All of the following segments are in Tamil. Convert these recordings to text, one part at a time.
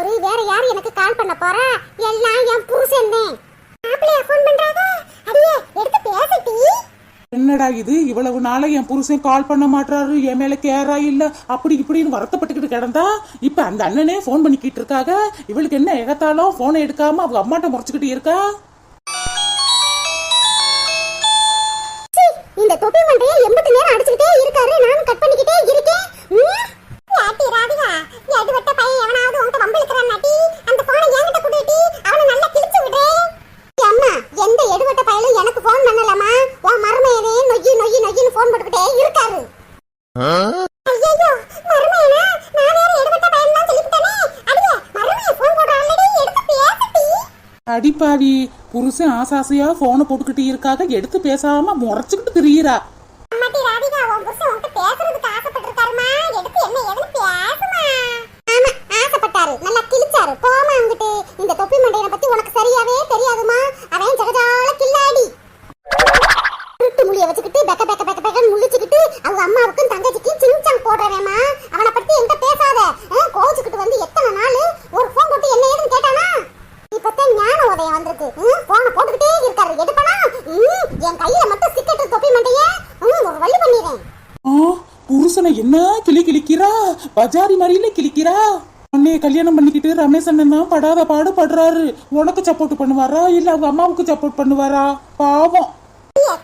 தவிர வேற யாரு எனக்கு கால் பண்ண போறா? எல்லாம் என் புருஷன் தான். மாப்பிள்ளைய ஃபோன் பண்றாங்க. அடியே எடுத்து பேசிட்டி. என்னடா இது, இவ்வளவு நாளா என் புருஷன் கால் பண்ண மாட்டாரு, என் மேல கேரா இல்ல அப்படி இப்படின்னு வருத்தப்பட்டுக்கிட்டு கிடந்தா, இப்ப அந்த அண்ணனே போன் பண்ணிக்கிட்டு இருக்காங்க. இவளுக்கு என்ன எகத்தாலும் போனை எடுக்காம அவங்க அம்மாட்ட முறைச்சுக்கிட்டு இருக்கா. இந்த தொப்பி மண்டையை 80 நேரம் அடிச்சுக்கிட்டே இருக்காரு, நானும் கட் பண்ணிக்கிட்டே இருக்கேன். யாட்டி ராதிகா, எடுவட்ட பையன் எவனாவது உன்கிட்ட வம்பிழுக்கறானாட்டி அந்த போனை என்கிட்ட குடுட்டி, அவனை நல்லா கிழிச்சு விடு. அம்மா, எந்த எடுவட்ட பையலும் எனக்கு போன் பண்ணலமா, உன் மருமையனே நொய்யி நொய்யி நொய்யின்னு போன் போட்டுக்கிட்டே இருக்காரு. ஐயோ மருமையனா, நான் வேற எடுவட்ட பையன் தான் சொல்லிட்டேனே. அடியே மருமைய போன் போடுறாளடி, எடுத்து பேசிட்டி. அடிப்பாவி, புருஷன் ஆசாசையா போனை போட்டுக்கிட்டு இருக்காக, எடுத்து பேசாம முறைச்சுக்கிட்டு திரியிறா. அம்மாடி ராதிகா, உன் புருஷன் உன்கிட்ட பேசுறதுக்கு ஆசைப்பட்டிருக்காருமா, எடுத்து என்ன ஏதுன்னு பேசுமா. ஆமா, ஆசைப்பட்டாரு, நல்லா கிழிச்சாரு. போமா அங்கிட்டு. இந்த தொப்பி மண்டையனை பத்தி உனக்கு சரியாவே தெரியாதுமா, அவன் ஜகஜால கில்லாடி. திருட்டு முழிய வச்சுக்கிட்டு பெக்க பெக்க பெக்க பெக்கன்னு முழிச்சுக்கிட்டு அவங்க அம்மாவுக்கும் தங்கச்சிக்கும் சின்சாங் போடுறவேமா. அவனை பத்தி என்கிட்ட பேசாத. கோச்சுக்கிட்டு வந்து எத்தனை நாள் ஒரு போன் போட்டு என்ன ஏதுன்னு கேட்டானா? இப்பதான் ஞான உதயம் வந்திருக்கு. போனை போட்டுக்கிட்டே இருக்காரு, எடுப்பனா என் கையில மட்டும் சிக்கெட்டு தொப்பி மண்டைய ஒரு வழி பண்ணிடுறேன். புருஷனை என்ன கிளி கிளிக்கிறா, பஜாரி மாதிரில கிளிக்கிறா. அன்னைய கல்யாணம் பண்ணிக்கிட்டு ரமேஷ் அண்ணன் தான் படாத பாடு படுறாரு. உனக்கு சப்போர்ட் பண்ணுவாரா இல்ல அவங்க அம்மாவுக்கு சப்போர்ட் பண்ணுவாரா? பாவம்.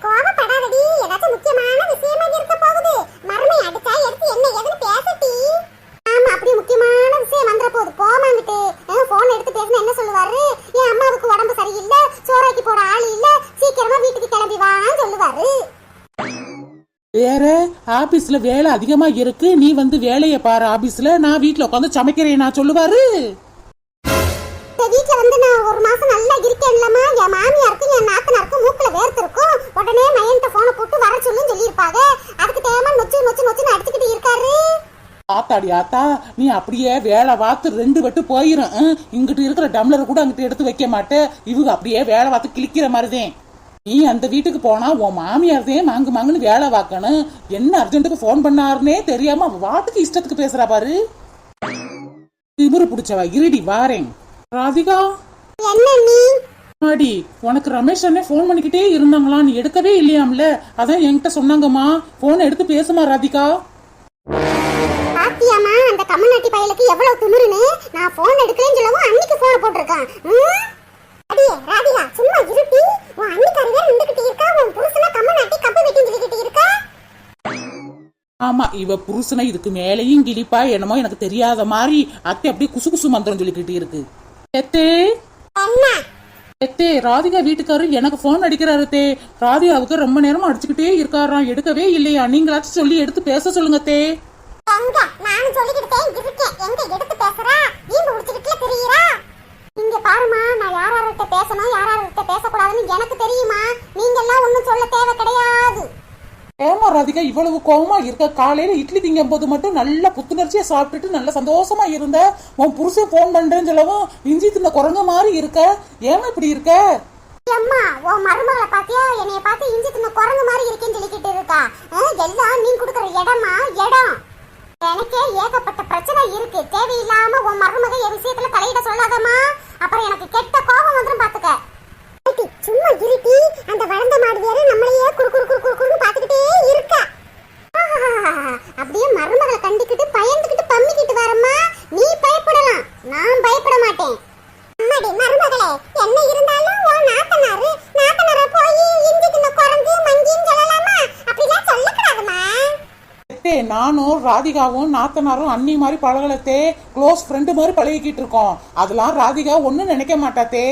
கோபப்படாதடி, ஏதாச்சும் முக்கியமான விஷயமா இருக்க போகுது. மர்மை அடிச்சா எடுத்து என்ன ஏதுன்னு பேசட்டி. ஆமா, அப்படி முக்கியமான விஷயம் வந்துற போது போமாங்கிட்டு. போன் எடுத்து பேசினா என்ன சொல்லுவாரு? என் அம்மாவுக்கு உடம்பு சரியில்லை, சோறாக்கி போட ஆள் இல்ல, சீக்கிரமா வீட்டுக்கு கிளம்பி வான்னு சொல்லுவாரு. வேற ஆபீஸ்ல வேலை அதிகமா இருக்கு, நீ வந்து வேலைய பாரு ஆபீஸ்ல, நான் வீட்டுல உட்காந்து சமைக்கிறேன் நான் சொல்லுவாரு. வீட்டுல வந்து நான் ஒரு மாசம் நல்லா இருக்கேன்லமா, என் மாமியாருக்கும் என் நாத்தனாருக்கும் மூக்குல வேர்த்து இருக்கும். உடனே மையன்ட்ட போனை போட்டு வர சொல்லுன்னு சொல்லியிருப்பாங்க. அதுக்கு தேவை நொச்சு நொச்சு நொச்சுன்னு அடிச்சுக்கிட்டு இருக்காரு. ஆத்தாடி ஆத்தா, நீ அப்படியே வேலை பார்த்து 2 வெட்டு போயிரும். இங்கிட்டு இருக்கிற டம்ளர் கூட அங்கிட்டு எடுத்து வைக்க மாட்டேன். இவங்க அப்படியே வேலை பார்த்து கிழிக்கிற மாதிரிதான். நீ அந்த வீட்டுக்கு போனா உன் மாமியார் தான் மாங்கு மாங்குன்னு வேலை பார்க்கணும். என்ன அர்ஜென்ட்டுக்கு போன் பண்ணாருன்னே தெரியாம வாட்டுக்கு இஷ்டத்துக்கு பேசுறா பாரு. திமிரு பிடிச்சவா, இருடி வாரேன். ராதிகா, என்ன நீ? ஆடி, உனக்கு ரமேஷ் அண்ணே போன் பண்ணிக்கிட்டே இருந்தாங்களா, நீ எடுக்கவே இல்லையாம்ல, அதான் என்கிட்ட சொன்னாங்கம்மா. போன் எடுத்து பேசுமா ராதிகா. பாத்தியாமா அந்த கம்மநாட்டி பயலுக்கு எவ்வளவு துணுறுன்னு. நான் போன் எடுக்கலன்னு சொல்லவும் அன்னைக்கு போன் போட்டுருக்கான். அடியே ராதிகா, சும்மா இருட்டி. உன் அன்னிக்காரவே நின்றுகிட்டு இருக்கா, உன் புருஷனா கம்மநாட்டி கப்பு வெட்டி சொல்லிக்கிட்டு இருக்கா. ஆமா, இவ புருஷனை இதுக்கு மேலையும் கிழிப்பா என்னமோ எனக்கு தெரியாத மாதிரி அத்தை அப்படியே குசு குசு மந்திரம் சொல்லிக்கிட்டு இருக்கு. எத்தே ராதிகா வீட்டுக்காரு எனக்கு போன் அடிக்கிறாரு தே. ராதிகாவுக்கு ரொம்ப நேரமா அடிச்சுக்கிட்டே இருக்காராம், எடுக்கவே இல்லையா, நீங்களாச்சும் சொல்லி எடுத்து பேச சொல்லுங்க தே. எங்க நான் சொல்லிக்கிட்டே இருக்கேன், எங்க எடுத்து பேசுறா? நீங்க உடிச்சிக்கிட்டே தெரியுறா? இங்க பாருமா, நான் யாரார்கிட்ட பேசணும் யாரார்கிட்ட பேசக்கூடாதுன்னு எனக்கு தெரியுமா. நீங்க எல்லாம் ஒண்ணும் சொல்ல தேவை கிடையாது. ஏமா ராதிகா இவ்வளவு கோவமா இருக்க? காலையில இட்லி திங்கும் போது மட்டும் நல்லா புத்துணர்ச்சியா சாப்பிட்டுட்டு நல்ல சந்தோஷமா இருந்த, உன் புருஷன் போன் பண்றேன்னு சொல்லவும் இஞ்சி தின்ன குரங்க மாதிரி இருக்க. ஏமா இப்படி இருக்க? அம்மா, உன் மருமகளை பாத்தியா? என்னைய பார்த்து இஞ்சி தின்ன குரங்கு மாதிரி இருக்கேன்னு சொல்லிக்கிட்டு இருக்கா. எல்லாம் நீ கொடுக்குற இடமா இடம். எனக்கே ஏகப்பட்ட பிரச்சனை இருக்கு. தேவையில்லாம உன் மருமக என் விஷயத்துல தலையிட சொல்லாதம்மா, அப்புறம் எனக்கு கெட்ட கோபம் வந்துரும் பாத்துக்க. சும்மா இருட்டி. அந்த வளர்ந்த மாடு வேற நம்மளையே குறு குறு குறு குறுன்னு பாத்துக்கிட்டே இருக்கா. அப்படியே மருமகளை கண்டிக்கிட்டு பயந்துக்கிட்டு பம்மிக்கிட்டு வரம்மா. நீ பயப்படலாம், நான் பயப்பட மாட்டேன். அம்மாடி மருமகளே, என்ன இருந்தாலும் உன் நாத்தனாரு போய் இஞ்சி தின்ன குரங்கு மங்கின்னு சொல்லலாமா? அப்படிலாம் சொல்லக்கூடாதுமா. நானும் ராதிகாவும் நாத்தனாரும் அண்ணி மாதிரி பழகலத்தே, க்ளோஸ் ஃப்ரெண்டு மாதிரி பழகிக்கிட்டு இருக்கோம். அதெல்லாம் ராதிகா ஒன்னும் நினைக்க மாட்டாத்தே.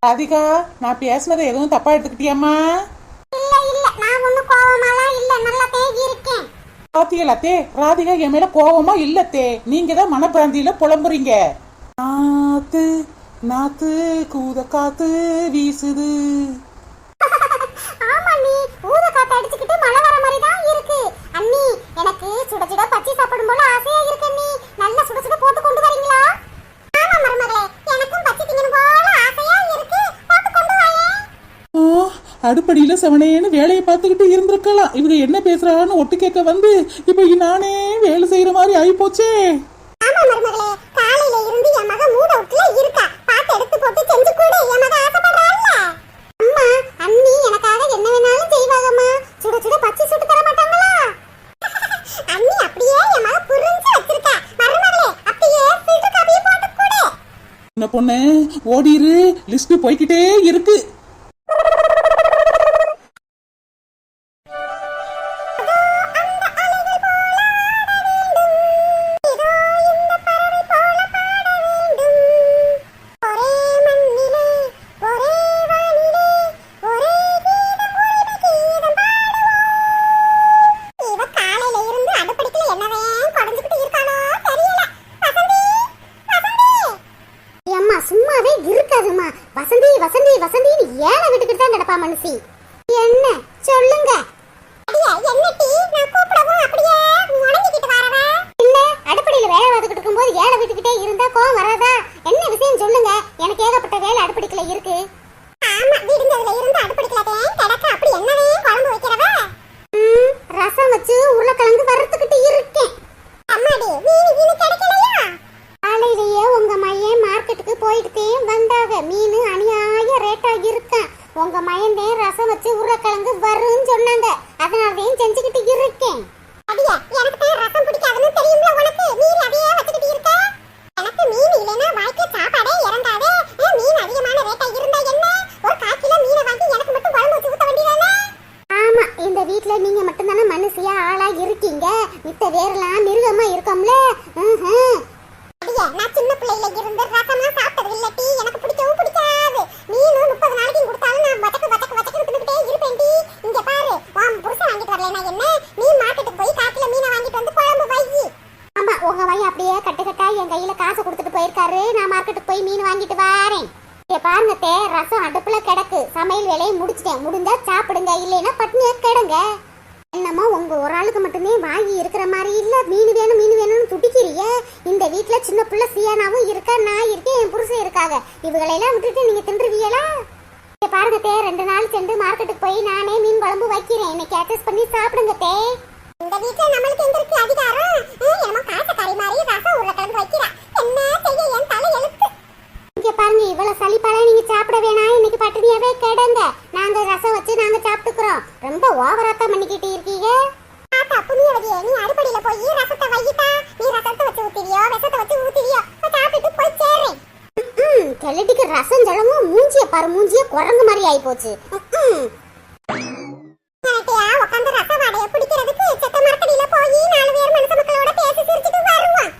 ராதிகா, நான் பேசுனதை எதுவும் தப்பா எடுத்துக்கிட்டியாமா? இல்ல இல்ல, நான் ஒண்ணும் கோவமாலாம் இல்ல, நல்லா தேகி இருக்கேன். பாத்தியலாத்தே, ராதிகா என் மேல கோவமா இல்லத்தே, நீங்க தான் மனப்பிராந்தியில புலம்புறீங்க. நாத்து நாத்து கூத காத்து வீசுது. ஆமா, நீ ஊத காத்து அடிச்சுக்கிட்டு மழை வர மாதிரி தான் இருக்கு. அண்ணி, எனக்கு சுட சுட பச்சி சாப்பிடும் போல ஆசையா இருக்கு. நீ நல்லா சுட சுட போட்டு கொண்டு வரீங்களா? ஆமா மருமகளே, எனக்கும் பச்சி திங்கணும் போல ஆசையா இருக்கு, போட்டு கொண்டு வாயே. அடுப்படியில செவனேன்னு வேலையை பார்த்துக்கிட்டு இருந்திருக்கலாம். இவங்க என்ன பேசுறான்னு ஒட்டு கேட்க வந்து இப்ப நானே வேலை செய்யற மாதிரி ஆயி போச்சே. ஆமா மருமகளே, காலையில இருந்து என் மக மூடு என்ன பொண்ணு ஓடிரு, லிஸ்ட் போய்கிட்டே இருக்கு. சும்மாவே இருக்காதுமா. வசந்தி வசந்தி வசந்தின்னு ஏழை விட்டுக்கிட்டு தான் நடப்பா மனுஷி. என்ன சொல்லுங்க? அடுப்படியில வேலை பார்த்துக்கிட்டு இருக்கும்போது ஏழை விட்டுக்கிட்டே இருந்தா கோவம் வராதா? என்ன விஷயம் சொல்லுங்க? எனக்கு ஏகப்பட்ட வேலை அடுப்படிக்குள்ள இருக்கு. ரசம் வச்சு உருளைக்கிழங்கு வறுத்துக்கிட்டு இருக்கேன். காலையிலேயே உங்க மையன் மார்க்கெட்டுக்கு போயிட்டு வந்தாக. மீன் அநியாய ரேட்டா இருக்கேன். உங்க மையன் ரசம் வச்சு உருளைக்கிழங்கு வருன்னு சொன்னாங்க. அதனாலதான் செஞ்சுக்கிட்டு இருக்கேன். ரசம் பிடிக்காதுன்னு தெரியும்ல உனக்கு. மீன் அதையே வச்சுக்கிட்டு இருக்க. எனக்கு மீன் இல்லைன்னா வாய்க்கு சாப்பாடே இறங்காதே. மீன் அதிகமான ரேட்டா இருந்தா என்ன, ஒரு 1/4 கிலோ மீனை வாங்கி எனக்கு மட்டும் குழம்பு வச்சு ஊத்த வேண்டியதானே? ஆமா, இந்த வீட்ல நீங்க மட்டும் தானே மனுஷியா ஆளா இருக்கீங்க. மித்த வேறெல்லாம் மிருகமா இருக்கோம்ல. நான் சின்ன பிள்ளையில இருந்து ரசம்லாம் சாப்பிட்டது இல்லட்டி. எனக்கு பிடிக்கவும் பிடிக்காது. மீன் 30 நாளைக்கு கொடுத்தாலும் நான் வச்சக்கு தின்னுட்டே இருப்பேன்டி. இங்க பாரு, உன் புருஷன் வாங்கிட்டு வரலனா என்ன, நீ மார்க்கெட்டுக்கு போய் 1/4 கிலோ மீனை வாங்கிட்டு வந்து குழம்பு வை. ஆமா, உங்க வை அப்படியே கட்டுக்கட்டா என் கையில காசு கொடுத்துட்டு போயிருக்காரு. நான் மார்க்கெட்டுக்கு போய் மீன் வாங்கிட்டு வரேன். பாருங்க தே, ரசம் அடுப்புல கிடக்கு. சமையல் வேலையை முடிச்சிட்டேன். முடிஞ்சா சாப்பிடுங்க, இல்லைன்னா பட்னியா கிடங்க. என்னமோ உங்க ஒரு ஆளுக்கு மட்டுமே வாங்கி இருக்கிற மாதிரி இல்ல. மீன் வேணும்னு துடிக்கிறிய. இந்த வீட்டுல சின்ன பிள்ளை சியானாவும் இருக்கா, நான் இருக்கேன், என் புருஷன் இருக்காங்க. இவங்களெல்லாம் விட்டுட்டு நீங்க தின்றுவீங்களா? பாருங்க தே, 2 நாள் சென்று மார்க்கெட்டுக்கு போய் நானே மீன் குழம்பு வைக்கிறேன். இன்னைக்கு அட்ஜஸ்ட் பண்ணி சாப்பிடுங்க தே. இந்த வீட்டுல நம்மளுக்கு எங்க இருக்கு அதிகாரம்? என்னமோ காசக்காரி மாதிரி ரசம் உருளைக்கிழங்கு வைக்கிறா. என்ன செய்ய, என் தலை எழுத்து. இங்க பாருங்க, இவ்வளவு சளிப்பால நீங்க சாப்பிட வேணாம். இன்னைக்கு பட்டினியாவே கிடங்க. நாங்க ரசம் வச்சு நாங்க சாப்பிட்டுக்கிறோம். ரொம்ப ஓவராத்தா பண்ணிக்கிட்டு இருக்கீங்க. நீ அடுப்படியில போய் ரசத்தை வையிட்டா. நீ ரசத்தை வச்சு ஊத்திரியா, விஷத்தை வச்சு ஊத்திரியா, சாப்பிட்டு போய் சேரேன். கிளட்டிக்கு ரசம் சொல்லவும் மூஞ்சிய பாரு, மூஞ்சிய குரங்கு மாதிரி ஆயி போச்சு. உட்காந்து ரச வாடைய பிடிக்கிறதுக்கு செத்த மரக்கடியில போய் 4 பேர் மனுஷ மக்களோட பேசி சிரிச்சுட்டு வருவான்.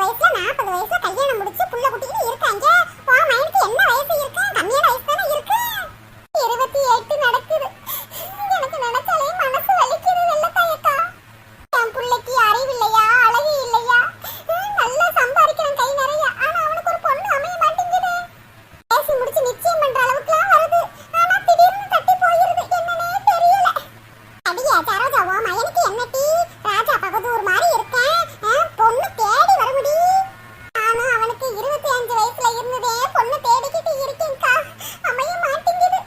வயசுல 40 வயசுல கல்யாணம் முடிச்சு புள்ள குட்டின்னு இருக்காங்க. உன் மயனுக்கு என்ன வயசு இருக்கு? கம்மியான வயசு இருந்ததே பொண்ணு தேடிக்கிட்டு இருக்கேன்க்கா. அமைய மாட்டேங்குது.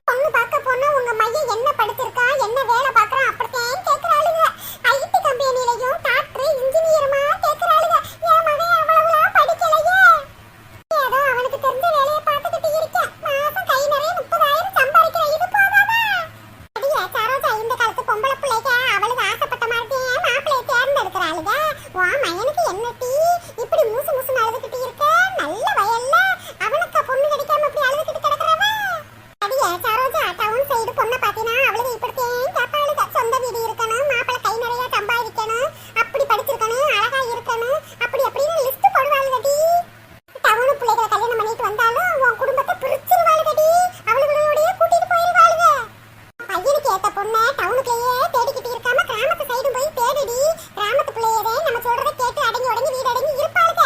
பொண்ணு பார்க்க போனா உங்க மையம் என்ன படிச்சிருக்கா, என்ன வேலை பார்க்கறான் அப்படித்தான் கேக்குறாளுங்க. ID கம்பெனிலயும் doctor இன்ஜினியர்மா கேக்குறாளுங்க. என் மகன் அவ்வளவுலாம் படிக்கலையே. ஏதோ அவனுக்கு தெரிஞ்ச வேலையை பார்த்துக்கிட்டு இருக்கேன். மாசம் கை நிறைய 30,000 சம்பாதிக்கிற இது போதாதா? அடியே சரோஜா, இந்த காலத்து பொம்பளை பிள்ளைங்க அவளுக்கு ஆசைப்பட்ட மாதிரி மாப்பிள்ளையை தேர்ந்தெடுக்கிறாளுங்க. உன் மகனுக்கு என்ன டீ இப்படி மூசு மூசுன்னு அழுதுகிட்டு இருக்க? நல்ல வயல்ல அவனுக்கு பொண்ணு கிடைக்காம இப்படி அழுதுகிட்டு கிடக்குறவ. அடியே சரோஜா, டவுன் சைடு பொண்ணை பாத்தீனா அவளுக்கு இப்படித்தான் கேட்பாளுங்க. சொந்த வீடு இருக்கணும், மாப்பிள்ளை கை நிறைய சம்பாதிக்கணும், அப்படி படிச்சிருக்கணும், அழகா இருக்கணும், அப்படி அப்படின்னு லிஸ்ட் போடுவாளுங்கடி. டவுனு பிள்ளைகளை கல்யாணம் பண்ணிட்டு வந்தாலும் உன் குடும்பத்தை பிரிச்சிருவாளுங்கடி. அவளுகளோடய கூட்டிட்டு போயிருவாளுங்க. பையனுக்கு ஏத்த பொண்ணை டவுனுக்குள்ளேயே தேடிக்கிட்டு இருக்காம கிராமத்து சைடு போய் தேடிடி. கிராமத்து பிள்ளையதே நம்ம சொல்றதை கேட்டு அடங்கி உடங்கி வீடு அடங்கி இருப்பாளுங்க.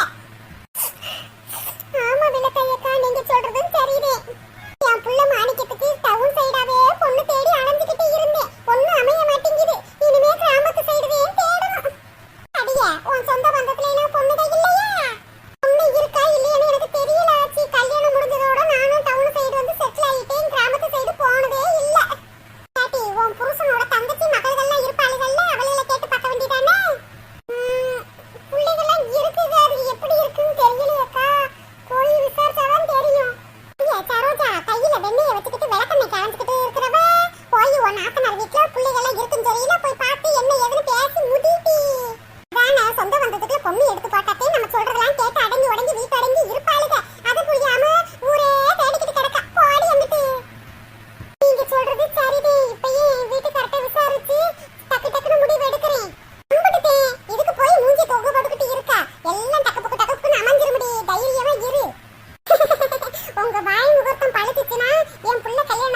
ஆமா விளக்கையக்கா, நீங்க சொல்றதும் சரிதே. என் புள்ள மாணிக்கத்துக்கு டவுன் சைடாவே பொண்ணு தேடி அலைஞ்சுக்கிட்டு இருந்தேன். பொண்ணு அமைய மாட்டேங்குது. இனிமே கிராமத்து சைடுதான் தேடணும். அடியே, உன் சொந்த பந்தத்துல எல்லாம் பொண்ணுதான் இல்லையா? பொண்ணு இருக்கா இல்லையான்னு எனக்கு தெரியல ஆச்சி. கல்யாணம் முடிஞ்சதோட நானும் டவுன் சைடு வந்து செட்டில் ஆயிட்டேன். கிராமத்து சைடு போனதே இல்ல. பாட்டி, உன் புருஷனோட தங்கச்சி மகள்கள்லாம் இருப்பாளுகள்ல, அவளையில கேட்டு பார்க்க வேண்டியதானே? பிள்ளைகள்லாம் இருக்குது, அது எப்படி இருக்குன்னு தெரியலையக்கா. போய் விசாரிச்சாதான் தெரியும். ஐயா சரோஜா, கையில வெண்ணெயை வச்சுக்கிட்டு விளக்கெண்ணெய் காமிச்சுக்கிட்டு இருக்கிறவ போய் உன் நாத்தனார் வீட்டுல பிள்ளைகள்லாம் இருக்குன்னு தெரியல, போய் பார்த்து என்ன ஏதுன்னு பேசி முடிட்டி. அதான சொந்த பந்தத்துக்குள்ள பொண்ணு எடுத்து போட்டாத்தே நம்ம சொல்றதெல்லாம் கேட்டு அடங்கி உடங்கி வீட்டு அடங்கி இருப்பாளுக. அது புரியாம ஊரே தேடிக்கிட்டு கிடக்க. போடி அங்கிட்டு. நீங்க சொல்றது சரிதே. இப்பயே வீட்டுக்கார்ட்ட விசாரிச்சு டக்கு டக்குன்னு முடிவு எடுக்கிறேன். நம்பிட்டேன். இதுக்கு போய் மூஞ்சி தொங்க போட்டுக்கிட்டு இருக்கா. எல்லாம் டக்கு டக்குன்னு அமைஞ்சிருமுடி. தைரியமா இரு. உங்க வாய் முகூர்த்தம் பழுத்துச்சுன்னா என் புள்ள கல்யாணம்